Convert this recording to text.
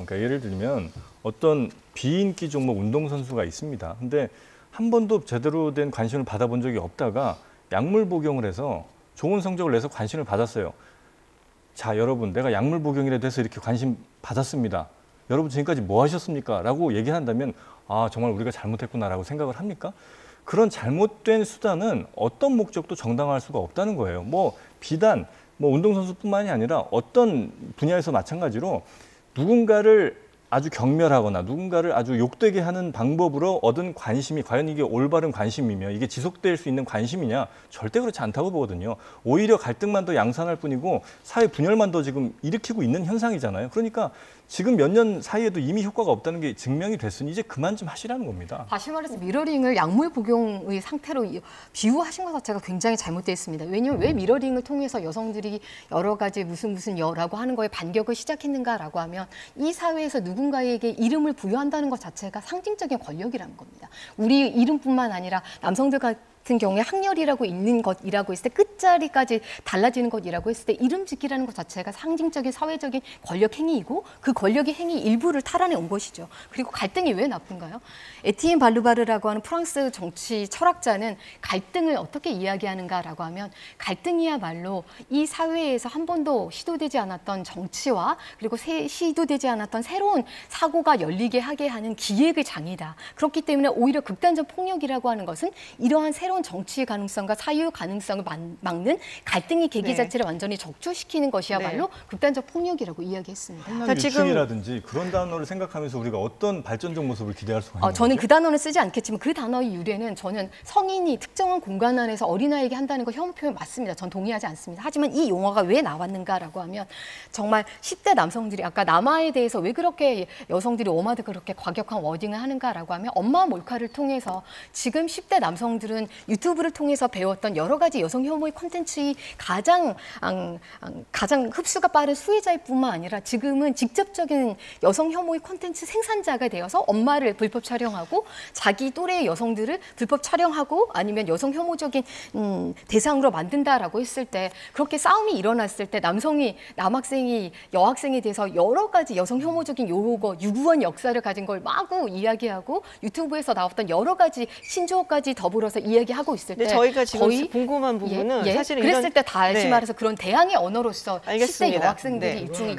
그러니까 예를 들면 어떤 비인기 종목 운동선수가 있습니다. 근데 한 번도 제대로 된 관심을 받아본 적이 없다가 약물 복용을 해서 좋은 성적을 내서 관심을 받았어요. 자, 여러분, 내가 약물 복용이라도 해서 이렇게 관심 받았습니다. 여러분 지금까지 뭐 하셨습니까? 라고 얘기를 한다면 아, 정말 우리가 잘못했구나라고 생각을 합니까? 그런 잘못된 수단은 어떤 목적도 정당화할 수가 없다는 거예요. 비단 운동선수뿐만이 아니라 어떤 분야에서 마찬가지로 누군가를 아주 경멸하거나 누군가를 아주 욕되게 하는 방법으로 얻은 관심이 과연 이게 올바른 관심이며 이게 지속될 수 있는 관심이냐? 절대 그렇지 않다고 보거든요. 오히려 갈등만 더 양산할 뿐이고 사회 분열만 더 지금 일으키고 있는 현상이잖아요. 그러니까 지금 몇 년 사이에도 이미 효과가 없다는 게 증명이 됐으니 이제 그만 좀 하시라는 겁니다. 다시 말해서 미러링을 약물 복용의 상태로 비유하신 것 자체가 굉장히 잘못되어 있습니다. 왜냐하면 왜 미러링을 통해서 여성들이 여러 가지 무슨 여라고 하는 거에 반격을 시작했는가라고 하면 이 사회에서 누군가에게 이름을 부여한다는 것 자체가 상징적인 권력이라는 겁니다. 우리 이름뿐만 아니라 남성들 같은 경우에 학렬이라고 있는 것이라고 했을 때 끝자리까지 달라지는 것이라고 했을 때 이름 짓기라는 것 자체가 상징적인 사회적인 권력 행위이고 그 권력의 행위 일부를 탈환해 온 것이죠. 그리고 갈등이 왜 나쁜가요? 에티엔 발루바르라고 하는 프랑스 정치 철학자는 갈등을 어떻게 이야기하는가라고 하면 갈등이야말로 이 사회에서 한 번도 시도되지 않았던 정치와 그리고 시도되지 않았던 새로운 사고가 열리게 하게 하는 기획의 장이다. 그렇기 때문에 오히려 극단적 폭력이라고 하는 것은 이러한 새로운 정치의 가능성과 사유 가능성을 막는 갈등의 계기 자체를 완전히 적조시키는 것이야말로 극단적 폭력이라고 이야기했습니다. 한남 유충이라든지 그런 단어를 생각하면서 우리가 어떤 발전적 모습을 기대할 수가 있는 저는 그 단어는 쓰지 않겠지만 그 단어의 유래는 저는 성인이 특정한 공간 안에서 어린아이에게 한다는 거 혐오 표현 맞습니다. 전 동의하지 않습니다. 하지만 이 용어가 왜 나왔는가라고 하면 정말 10대 남성들이 아까 남아에 대해서 왜 그렇게 여성들이 엄마들 그렇게 과격한 워딩을 하는가라고 하면 엄마 몰카를 통해서 지금 10대 남성들은 유튜브를 통해서 배웠던 여러 가지 여성 혐오의 콘텐츠의 가장 흡수가 빠른 수혜자일 뿐만 아니라 지금은 직접적인 여성 혐오의 콘텐츠 생산자가 되어서 엄마를 불법 촬영하고 자기 또래의 여성들을 불법 촬영하고 아니면 여성 혐오적인 대상으로 만든다라고 했을 때 그렇게 싸움이 일어났을 때 남학생이 여학생에 대해서 여러 가지 여성 혐오적인 요거 유구한 역사를 가진 걸 마구 이야기하고 유튜브에서 나왔던 여러 가지 신조어까지 더불어서 이야기하고 있을 때 저희가 지금 거의 궁금한 부분은 사실은 그랬을 때 다시 말해서 그런 대항의 언어로서 10대 여학생들이 일종의